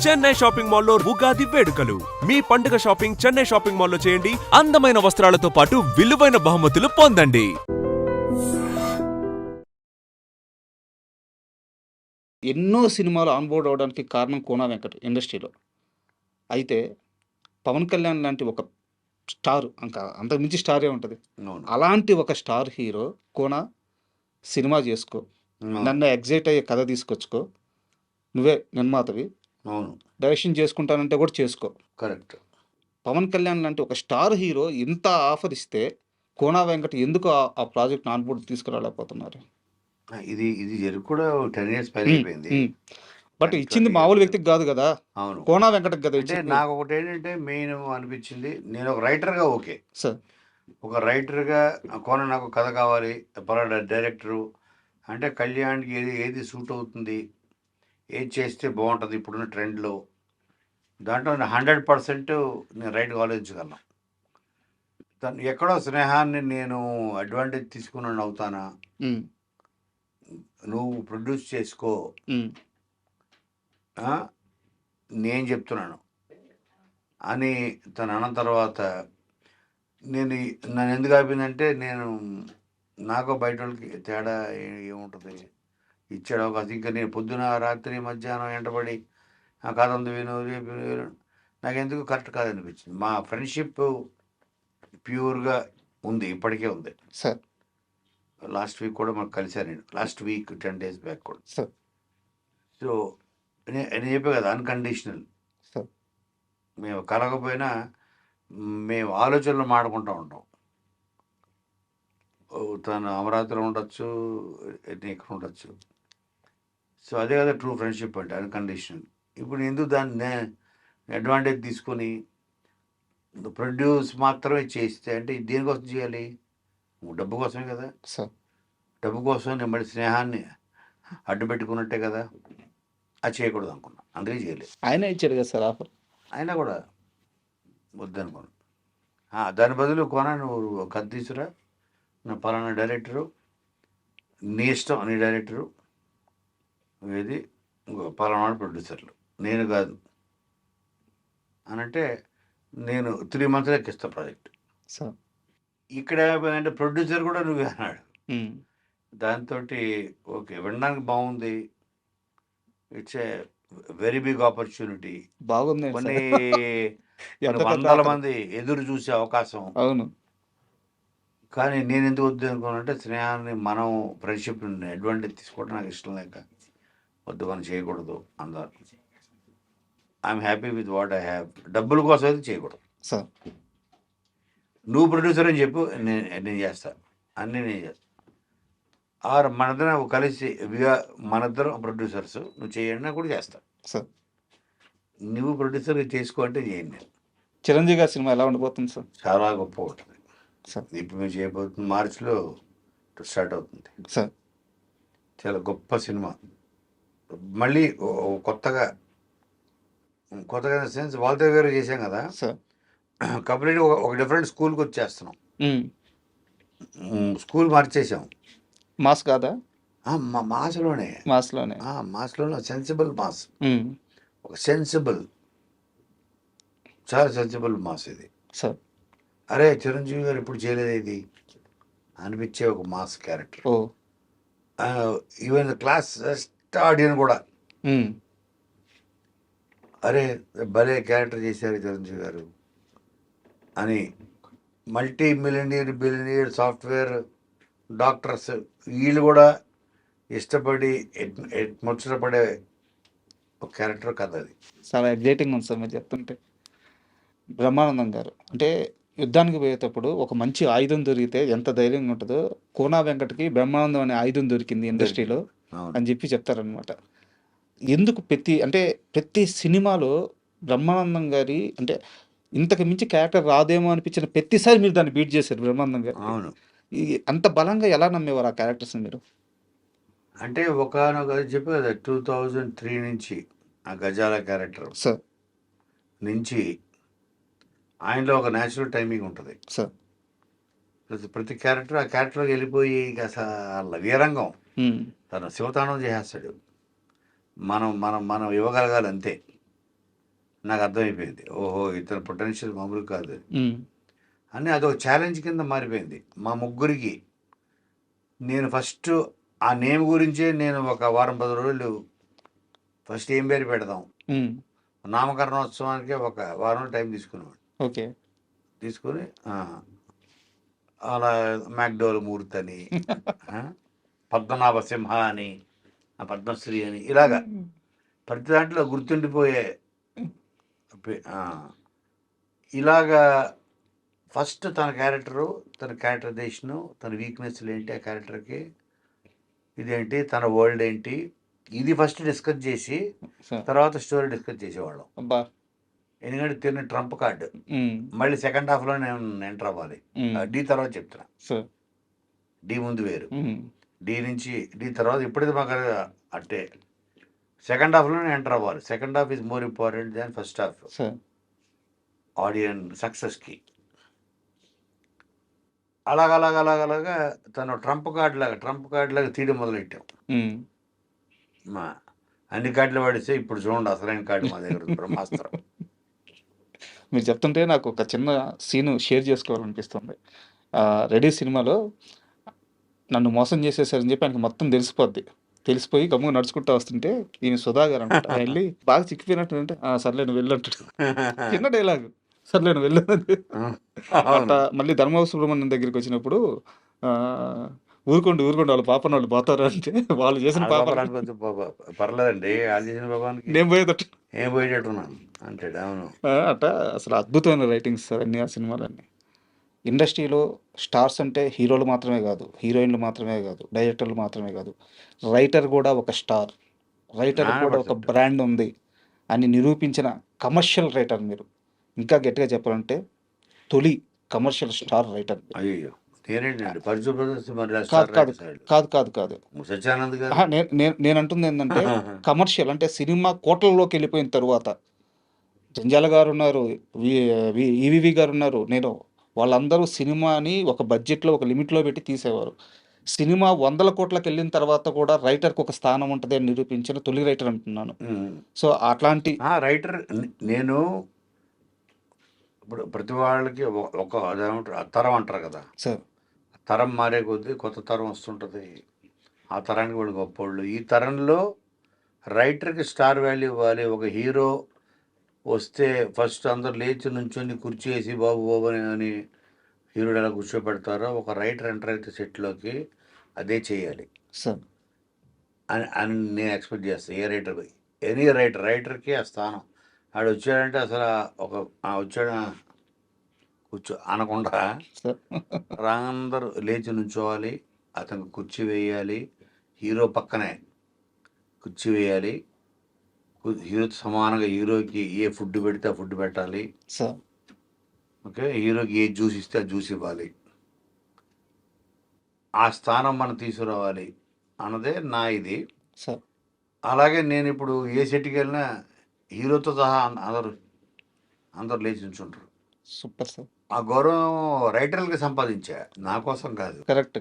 Chennai shopping మాల్లో ఉగాది వేడుకలు. మీ పండుగ షాపింగ్ చెన్నై షాపింగ్ మాల్లో చేయండి. అందమైన వస్త్రాలతో పాటు విలువైన బహుమతులు పొందండి. ఎన్నో సినిమాలు ఆన్‌బోర్డ్ అవ్వడానికి కారణం కోన వెంకట్ ఇండస్ట్రీలో. అయితే పవన్ కళ్యాణ్ లాంటి ఒక స్టార్ అంతకు మించి స్టారే ఉంటది. అవును. అలాంటి ఒక స్టార్ హీరో కోన సినిమా చేసుకో. అవును. నన్ను ఎగ్జైట్ అయ్యే కథ తీసుకొచ్చుకో. నువ్వే నిర్మాతవి. అవును. డైరెక్షన్ చేసుకుంటానంటే కూడా చేసుకో. కరెక్ట్. పవన్ కళ్యాణ్ లాంటి ఒక స్టార్ హీరో ఇంత ఆఫర్ ఇస్తే కోన వెంకట్ ఎందుకు ఆ ప్రాజెక్ట్‌ని ఆన్‌బోర్డ్ తీసుకురాలేకపోతున్నారు? ఇది ఇది జరిగి కూడా 10 ఇయర్స్ పైన హ్మ్. అయిపోయింది. హ్మ్. బట్ 10, ఇచ్చింది 20 మామూలు ఇయర్స్. వ్యక్తికి కాదు కదా! అవును. కోన వెంకట్‌కి కదా అంటే ఇచ్చింది. నాకొకటేంటంటే మెయిన్ అనిపించింది, నేను ఒక రైటర్‌గా ఓకే. సార్. ఒక రైటర్‌గా నాకు కథ కావాలి. పలానా డైరెక్టరు అంటే కళ్యాణ్‌కి ఏది సూట్ అవుతుంది, ఏది చేస్తే బాగుంటుంది ఇప్పుడున్న ట్రెండ్‌లో. దాంట్లో 100% నేను రైట్‌గా ఆలోచించగలను. తను ఎక్కడో స్నేహాన్ని నేను అడ్వాంటేజ్ తీసుకున్నోడిని అవుతానా? హ్మ్. నువ్వు ప్రొడ్యూస్ చేసుకో. హ్మ్. ఆ! నేను చెప్తున్నాను అని తను అన్న తర్వాత నన్ను ఎందుకు ఆపిందంటే నాకు బయటోళ్ళకి తేడా ఏముంటుంది? ఇచ్చాడు అవకాశం. ఇంకా నేను పొద్దున, రాత్రి, మధ్యాహ్నం వెంటబడి ఆ కథ ఉంది విను, రేపు విను. నాకెందుకు కరెక్ట్ కాదనిపించింది. మా ఫ్రెండ్‌షిప్ ప్యూర్‌గా ఉంది. ఇప్పటికే ఉంది. సార్. లాస్ట్ వీక్ కూడా మాకు కలిసాను నేను. లాస్ట్ వీక్ 10 డేస్ బ్యాక్ కూడా. సార్. సో, నేను చెప్పా కదా! అన్‌కండిషనల్. సార్. మేము కలవకపోయినా మేము ఆలోచనలు మాడుకుంటూ ఉంటాం. తను అమరావతిలో ఉండొచ్చు, ఇక్కడ ఉండొచ్చు. సో, అదే కదా ట్రూ ఫ్రెండ్‌షిప్ అంటే అన్‌కండిషనల్. ఇప్పుడు ఎందుకు దాన్ని అడ్వాంటేజ్ తీసుకొని ప్రొడ్యూస్ మాత్రమే చేస్తే అంటే దేనికోసం చేయాలి? డబ్బు కోసమే కదా! సార్. డబ్బు కోసం నేను మళ్ళీ స్నేహాన్ని అడ్డు పెట్టుకున్నట్టే కదా! అది చేయకూడదు అనుకున్నా. అందుకే చేయలేదు. ఆయనే ఇచ్చాడు కదా సార్ ఆఫర్. అయినా కూడా వద్దనుకున్నాను. దాని బదులు నువ్వు కథ తీసురా, నా పలానా డైరెక్టరు, నీ ఇష్టం నీ డైరెక్టరు, ఏది పలానా ప్రొడ్యూసర్లు, నేను కాదు అనంటే నేను 3 మంత్స్‌లో ఎక్కిస్తా ప్రాజెక్ట్. సార్. ఇక్కడ ఏమైపోయిందంటే ప్రొడ్యూసర్ కూడా నువ్వే అన్నాడు. హ్మ్. దాంతోటి ఓకే. వినడానికి బాగుంది. It's a very big opportunity. బాగుంది కొన్ని ఎంత పెద్ద వందల ఆఫర్. మంది ఎదురు చూసే అవకాశం. అవును. కానీ నేనెందుకు వద్దు అనుకున్నానంటే స్నేహాన్ని మనం ఫ్రెండ్‌షిప్‌ని అడ్వాంటేజ్ తీసుకోవడం నాకు ఇష్టం లేక వద్దు మనం చేయకూడదు అన్నారు. I'm happy with what I have. డబ్బుల కోసం అయితే చేయకూడదు. సార్. నువ్వు ప్రొడ్యూసర్ అని చెప్పు, నేను చేస్తా. అన్నీ నేను చేస్తా. మనిద్దరం కలిసి మనిద్దరం ప్రొడ్యూసర్స్. నువ్వు చేయండి నాకు కూడా చేస్తా. సార్. నువ్వు ప్రొడ్యూసర్‌గా చేసుకో అంటే చేయను నేను. చిరంజీవి గారి సినిమా ఎలా ఉండబోతుంది సార్? చాలా గొప్పగా ఉంటుంది. సార్. ఇప్పుడు మేము చేయబోతుంది మార్చిలో స్టార్ట్ అవుతుంది. సార్. చాలా గొప్ప సినిమా. మళ్ళీ కొత్తగా ఇన్ ద సెన్స్ వాల్తేరు గారు చేశాం కదా! సార్. కంప్లీట్‌గా ఒక డిఫరెంట్ స్కూల్‌కి వచ్చేస్తున్నాం. హ్మ్. స్కూల్ మార్చేసాం. మాస్ కాదా? మాస్‌లోనే. మాస్‌లోనే. మాస్‌లోనే సెన్సిబుల్ మాస్. హ్మ్. ఒక సెన్సిబుల్, చాలా సెన్సిబుల్ మాస్ ఇది. సార్. అరే! చిరంజీవి గారు ఎప్పుడు చేయలేదా ఇది అనిపించే ఒక మాస్ క్యారెక్టర్. ఓహ్! ఈవెన్ క్లాస్ ఫస్ట్ ఆడియన్స్ కూడా హ్మ్. అరే! భలే క్యారెక్టర్ చేశారు చిరంజీవి గారు అని. Multi millionaire, billionaire, software, doctors వీళ్ళు కూడా ఇష్టపడి ముచ్చటపడే ఒక క్యారెక్టర్ కథ అది. చాలా ఎక్సైటింగ్‌గా ఉంది సార్ మీరు చెప్తుంటే. బ్రహ్మానందం గారు అంటే యుద్ధానికి పోయేటప్పుడు ఒక మంచి ఆయుధం దొరికితే ఎంత ధైర్యంగా ఉంటదో, కోన వెంకట్‌కి బ్రహ్మానందం అనే ఆయుధం దొరికింది ఇండస్ట్రీలో అవును. అని చెప్పి చెప్తారనమాట. ఎందుకు ప్రతి సినిమాలో బ్రహ్మానందం గారి అంటే ఇంతకు మించి క్యారెక్టర్ రాదేమో అనిపించిన ప్రతిసారి మీరు దాన్ని బీట్ చేశారు బ్రహ్మానందం గారికి. అవును. అంత బలంగా ఎలా నమ్మేవారు ఆ క్యారెక్టర్స్‌ని మీరు? అంటే ఒకానొక చెప్పా కదా 2003 నుంచి ఆ గజాల క్యారెక్టర్ సార్. నుంచి ఆయనలో ఒక న్యాచురల్ టైమింగ్ ఉంటుంది. సార్. ప్రతి క్యారెక్టర్ ఆ క్యారెక్టర్‌లోకి వెళ్ళిపోయి ఇక అసలు వీరంగం. హ్మ్. తను శివతాండవం చేసేస్తాడు. మనం మనం మనం ఇవ్వగలగాలి అంతే. నాకు అర్థమైపోయింది. ఓహో! ఇతని పొటెన్షియల్ మామూలు కాదు ఉమ్, అని అదొక ఛాలెంజ్ కింద మారిపోయింది మా ముగ్గురికి. నేను ఫస్ట్ ఆ నేమ్ గురించే నేను ఒక వారం 10 రోజులు ఫస్ట్ ఏం పేరు పెడదాం ఉమ్, నామకరణోత్సవానికి ఒక వారం టైం తీసుకునేవాడు. ఓకే. తీసుకొని అలా మ్యాక్డోల్ మూర్తి అని, ఆ, పద్మనాభ సింహ అని, పద్మశ్రీ అని, ఇలాగా ప్రతి దాంట్లో గుర్తుండిపోయే ఇలాగా ఫస్ట్ తన క్యారెక్టరు, తన క్యారెక్టరైజేషను, తన వీక్నెస్లు ఏంటి, ఆ క్యారెక్టర్కి ఇదేంటి, తన వరల్డ్ ఏంటి, ఇది ఫస్ట్ డిస్కస్ చేసి సార్ తర్వాత స్టోరీ డిస్కస్ చేసేవాళ్ళం. అబ్బా. ఎందుకంటే తిన్న ట్రంప్ కార్డు ఉమ్, మళ్ళీ సెకండ్ హాఫ్లో నేను ఎంటర్ అవ్వాలి. ఉమ్, డి తర్వాత చెప్తున్నా, సార్ డి ముందు వేరు, ఉమ్, డి నుంచి డి తర్వాత ఇప్పుడైతే మాకు అంటే సెకండ్ హాఫ్లోనే ఎంటర్ అవ్వాలి. Second half is more important than first half sir audience సక్సెస్కి. అలాగలాగా తను ట్రంప్ కార్డ్ లాగా తీయడం మొదలెట్టాం. ఉమ్, మా అన్ని కార్డులు వాడిస్తే ఇప్పుడు చూడండి అసలైన కార్డు మా దగ్గర ఉంది, బ్రహ్మాస్త్రం. మీరు చెప్తుంటే నాకు ఒక చిన్న సీను షేర్ చేసుకోవాలనిపిస్తుంది. రెడీ సినిమాలో నన్ను మోసం చేసేసారని చెప్పి ఆయనకి మొత్తం తెలిసిపోయి గమ్ముగా నడుచుకుంటూ వస్తుంటే ఈయన సుధాగర్ అనమాట. ఆయన వెళ్ళి బాగా చిక్కిపోయినట్టు అంటే సర్లే నువ్వు వెళ్ళు అంటాడు. చిన్న డైలాగ్, సర్లే నువ్వు వెళ్ళు అని. అట్లా మళ్ళీ ధర్మవర సుబ్రహ్మణ్యం దగ్గరికి వచ్చినప్పుడు ఆ, ఊరుకోండి వాళ్ళ పాపన వాళ్ళు పోతారు అంటే వాళ్ళు చేసిన పాప పర్లేదండి, వాళ్ళు చేసిన పాపానికి నేను పోయేదట్టు. ఏం పోయేటట్టున్నాను అంటాడు. అవును, అట్లా అసలు అద్భుతమైన రైటింగ్స్ సార్ అన్ని ఆ సినిమాలన్నీ. ఇండస్ట్రీలో స్టార్స్ అంటే హీరోలు మాత్రమే కాదు, హీరోయిన్లు మాత్రమే కాదు, డైరెక్టర్లు మాత్రమే కాదు, రైటర్ కూడా ఒక స్టార్, రైటర్ కూడా ఒక 100%. బ్రాండ్ ఉంది అని నిరూపించిన కమర్షియల్ రైటర్ మీరు. ఇంకా గట్టిగా చెప్పాలంటే తొలి కమర్షియల్ స్టార్ రైటర్ మీరు. అయ్యో నేనేంటండి పరిచయ బ్రదర్స్ మరి కాదు కాదు కాదు కాదు కాదు సత్యానంద్ గారు. నేను అంటుంది ఏంటంటే కమర్షియల్ అంటే సినిమా కోట్లలోకి వెళ్ళిపోయిన తరువాత జంజాల గారు ఉన్నారు, ఈవివి గారు ఉన్నారు, నేను వాళ్ళందరూ సినిమాని ఒక బడ్జెట్లో ఒక లిమిట్లో పెట్టి తీసేవారు. సినిమా 100 కోట్లకు వెళ్ళిన తర్వాత కూడా రైటర్కి ఒక స్థానం ఉంటుంది అని నిరూపించిన తొలి రైటర్ అంటున్నాను. సో అట్లాంటి రైటర్ నేను ఇప్పుడు ప్రతి వాళ్ళకి ఒక అదేమంటారు తరం అంటారు కదా, సార్ తరం మారే కొద్దీ కొత్త తరం వస్తుంటుంది. ఆ తరానికి వాళ్ళు గొప్పోళ్ళు. ఈ తరంలో రైటర్కి స్టార్ వాల్యూ ఇవ్వాలి. ఒక హీరో వస్తే ఫస్ట్ అందరు లేచి నుంచొని కుర్చీ వేసి బాబు అని హీరోడు ఎలా కూర్చోబెడతారో ఒక రైటర్ ఎంటర్ అయితే సెట్లోకి అదే చేయాలి సార్ అని నేను ఎక్స్పెక్ట్ చేస్తాను. ఏ రైటర్, ఎనీ రైటర్కి ఆ స్థానం. ఆడు వచ్చాడంటే అసలు ఒక వచ్చాడు కూర్చో అనకుండా సార్ అందరూ లేచి నుంచోవాలి, అతనికి కుర్చీ వేయాలి, హీరో పక్కనే కుర్చీ వేయాలి, హీరోతో సమానంగా హీరోకి ఏ ఫుడ్ పెడితే ఆ ఫుడ్ పెట్టాలి, సార్ ఓకే, హీరోకి ఏ జ్యూస్ ఇస్తే ఆ జ్యూస్ ఇవ్వాలి. ఆ స్థానం మనం తీసుకురావాలి అన్నదే నా ఇది. సార్ అలాగే నేను ఇప్పుడు ఏ సెట్కి వెళ్ళినా హీరోతో సహా అందరూ లేచి నుంచుంటారు. Super sir. ఆ గౌరవం రైటర్లకి సంపాదించా, నా కోసం కాదు. కరెక్ట్